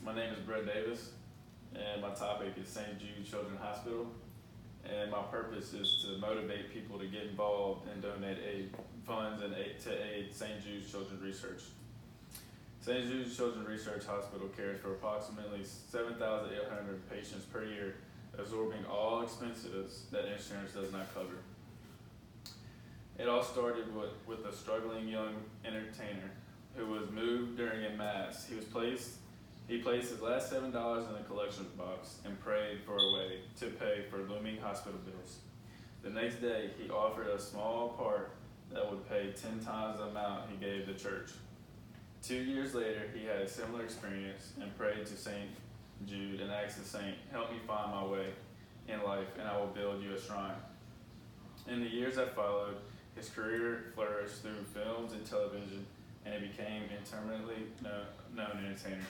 My name is Brett Davis, and my topic is St. Jude Children's Hospital. And my purpose is to motivate people to get involved and donate funds to aid St. Jude's Children's Research. St. Jude's Children's Research Hospital cares for approximately 7,800 patients per year, absorbing all expenses that insurance does not cover. It all started with a struggling young entertainer who was moved during a mass. He placed his last $7 in a collection box and prayed for a way to pay for looming hospital bills. The next day, he offered a small part that would pay 10 times the amount he gave the church. 2 years later, he had a similar experience and prayed to St. Jude and asked the saint, "Help me find my way in life, and I will build you a shrine." In the years that followed, his career flourished through films and television, and he became an intermittently known entertainer.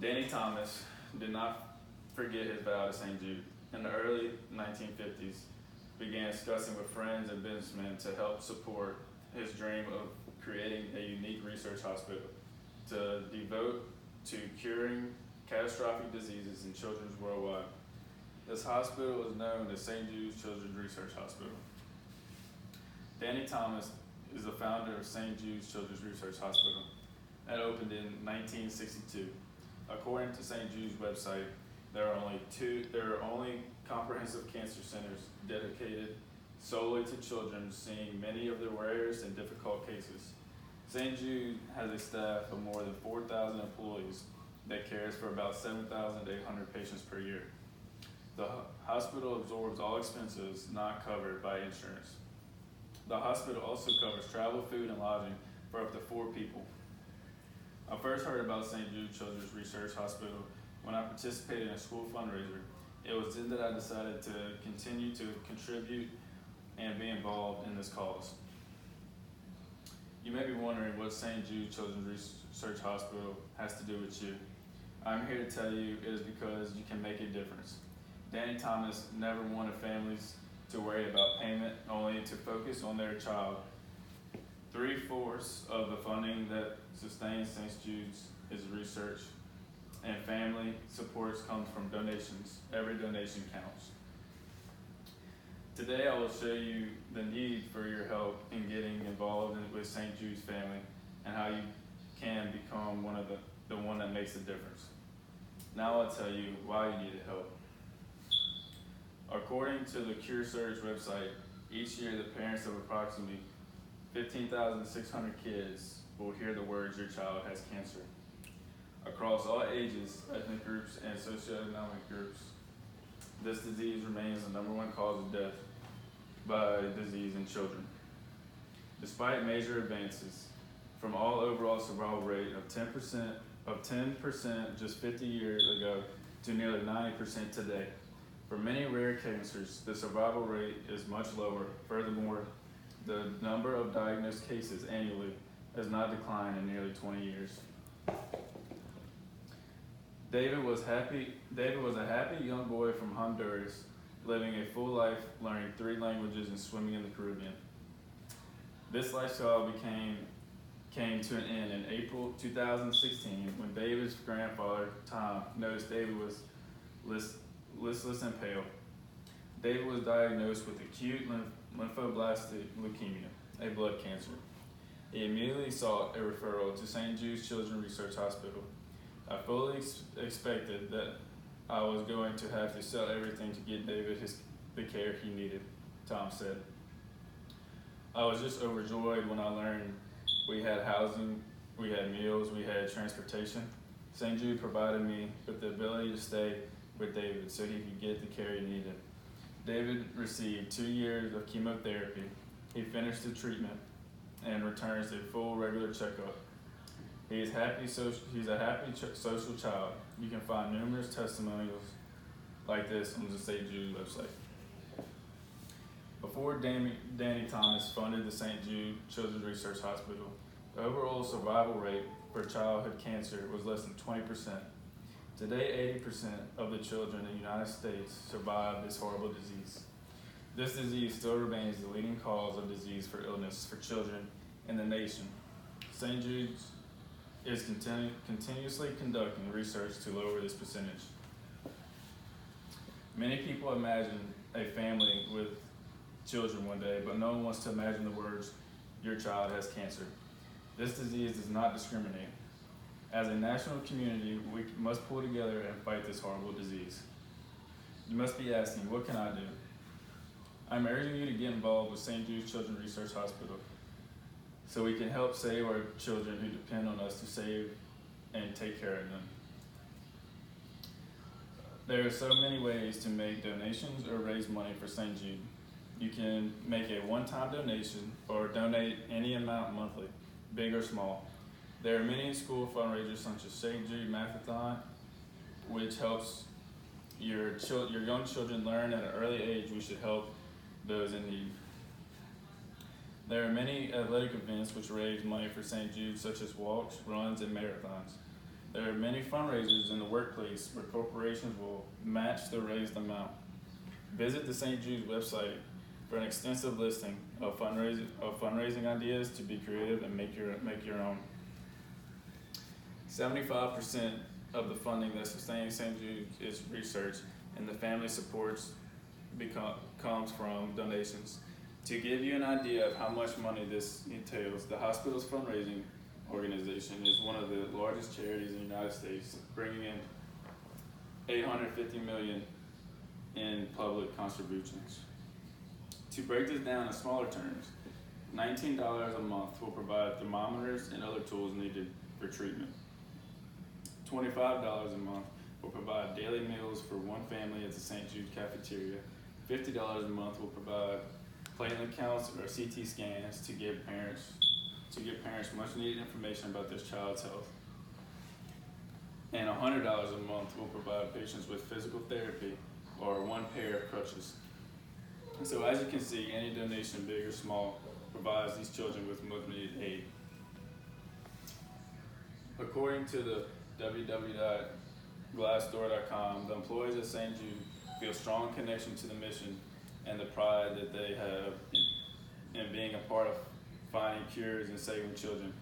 Danny Thomas did not forget his vow to St. Jude. In the early 1950s, began discussing with friends and businessmen to help support his dream of creating a unique research hospital to devote to curing catastrophic diseases in children worldwide. This hospital is known as St. Jude's Children's Research Hospital. Danny Thomas is the founder of St. Jude's Children's Research Hospital. It opened in 1962. According to St. Jude's website, there are only comprehensive cancer centers dedicated solely to children, seeing many of the rarest and difficult cases. St. Jude has a staff of more than 4,000 employees that cares for about 7,800 patients per year. The hospital absorbs all expenses not covered by insurance. The hospital also covers travel, food, and lodging for up to 4 people. I first heard about St. Jude Children's Research Hospital when I participated in a school fundraiser. It was then that I decided to continue to contribute and be involved in this cause. You may be wondering what St. Jude Children's Research Hospital has to do with you. I'm here to tell you it is because you can make a difference. Danny Thomas never wanted families to worry about payment, only to focus on their child. 3/4 of the funding that sustains St. Jude's is research, and family supports comes from donations. Every donation counts. Today I will show you the need for your help in getting involved with St. Jude's family and how you can become the one that makes a difference. Now I'll tell you why you need help. According to the Cure Surge website, each year the parents of approximately 15,600 kids will hear the words "your child has cancer." Across all ages, ethnic groups, and socioeconomic groups, this disease remains the #1 cause of death by disease in children. Despite major advances, from all overall survival rate of 10% just 50 years ago to nearly 90% today. For many rare cancers, the survival rate is much lower. Furthermore, the number of diagnosed cases annually has not declined in nearly 20 years. David was a happy young boy from Honduras, living a full life, learning 3 languages and swimming in the Caribbean. This lifestyle came to an end in April 2016 when David's grandfather, Tom, noticed David was listless and pale. David was diagnosed with acute lymphoblastic leukemia, a blood cancer. He immediately sought a referral to St. Jude's Children's Research Hospital. I fully expected that I was going to have to sell everything to get David the care he needed, Tom said. I was just overjoyed when I learned we had housing, we had meals, we had transportation. St. Jude provided me with the ability to stay with David so he could get the care he needed. David received 2 years of chemotherapy. He finished the treatment and returns to full regular checkup. He's a happy social child. You can find numerous testimonials like this on the St. Jude website. Before Danny Thomas funded the St. Jude Children's Research Hospital, the overall survival rate for childhood cancer was less than 20%. Today, 80% of the children in the United States survive this horrible disease. This disease still remains the leading cause of disease for illness for children in the nation. St. Jude's is continuously conducting research to lower this percentage. Many people imagine a family with children one day, but no one wants to imagine the words, "Your child has cancer." This disease does not discriminate. As a national community, we must pull together and fight this horrible disease. You must be asking, what can I do? I'm urging you to get involved with St. Jude's Children's Research Hospital so we can help save our children who depend on us to save and take care of them. There are so many ways to make donations or raise money for St. Jude. You can make a one-time donation or donate any amount monthly, big or small. There are many school fundraisers such as St. Jude Mathathon, which helps your young children learn at an early age we should help those in need. There are many athletic events which raise money for St. Jude, such as walks, runs, and marathons. There are many fundraisers in the workplace where corporations will match the raised amount. Visit the St. Jude's website for an extensive listing of fundraising ideas to be creative and make your own. 75% of the funding that sustains St. Jude is research, and the family supports comes from donations. To give you an idea of how much money this entails, the hospital's fundraising organization is one of the largest charities in the United States, bringing in $850 million in public contributions. To break this down in smaller terms, $19 a month will provide thermometers and other tools needed for treatment. $25 a month will provide daily meals for one family at the St. Jude cafeteria. $50 a month will provide platelet counts or CT scans to give parents much needed information about their child's health. And $100 a month will provide patients with physical therapy or one pair of crutches. And so as you can see, any donation, big or small, provides these children with much needed aid. According to the www.glassdoor.com, the employees at St. Jude feel a strong connection to the mission and the pride that they have in being a part of finding cures and saving children.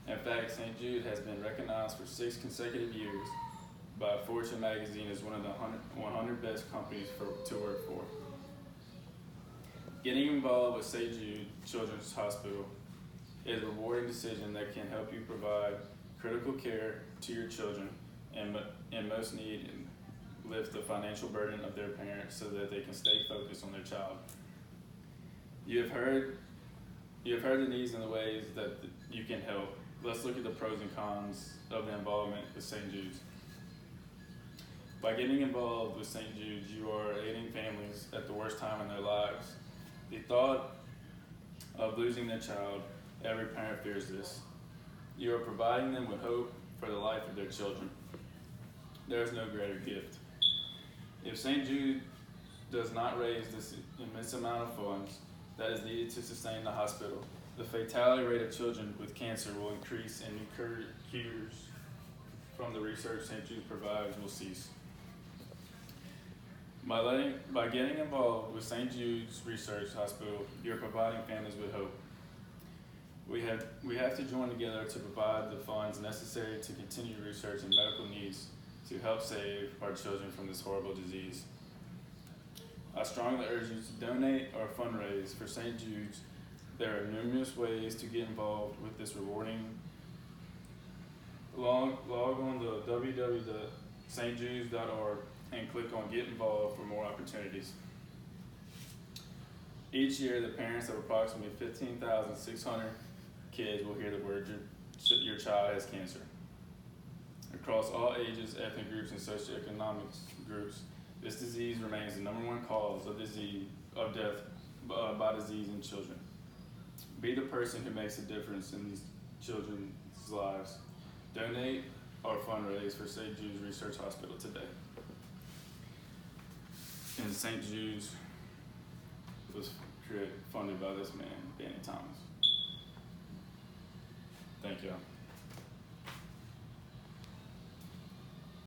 In fact, St. Jude has been recognized for 6 consecutive years by Fortune magazine as one of the 100 best companies to work for. Getting involved with St. Jude Children's Hospital is a rewarding decision that can help you provide critical care to your children and in most need and lift the financial burden of their parents so that they can stay focused on their child. You have heard the needs and the ways that you can help. Let's look at the pros and cons of the involvement with St. Jude's. By getting involved with St. Jude's, you are aiding families at the worst time in their lives. The thought of losing their child, every parent fears this. You are providing them with hope for the life of their children. There is no greater gift. If St. Jude does not raise this immense amount of funds that is needed to sustain the hospital, the fatality rate of children with cancer will increase and cures from the research St. Jude provides will cease. By getting involved with St. Jude's Research Hospital, you're providing families with hope. We have to join together to provide the funds necessary to continue research and medical needs to help save our children from this horrible disease. I strongly urge you to donate or fundraise for St. Jude's. There are numerous ways to get involved with this rewarding. Log on to www.stjudes.org and click on Get Involved for more opportunities. Each year, the parents of approximately 15,600 kids will hear the word your child has cancer. Across all ages, ethnic groups, and socioeconomic groups, this disease remains the #1 cause of death by disease in children. Be the person who makes a difference in these children's lives. Donate or fundraise for St. Jude's Research Hospital today. And St. Jude's was funded by this man, Danny Thomas. Thank you.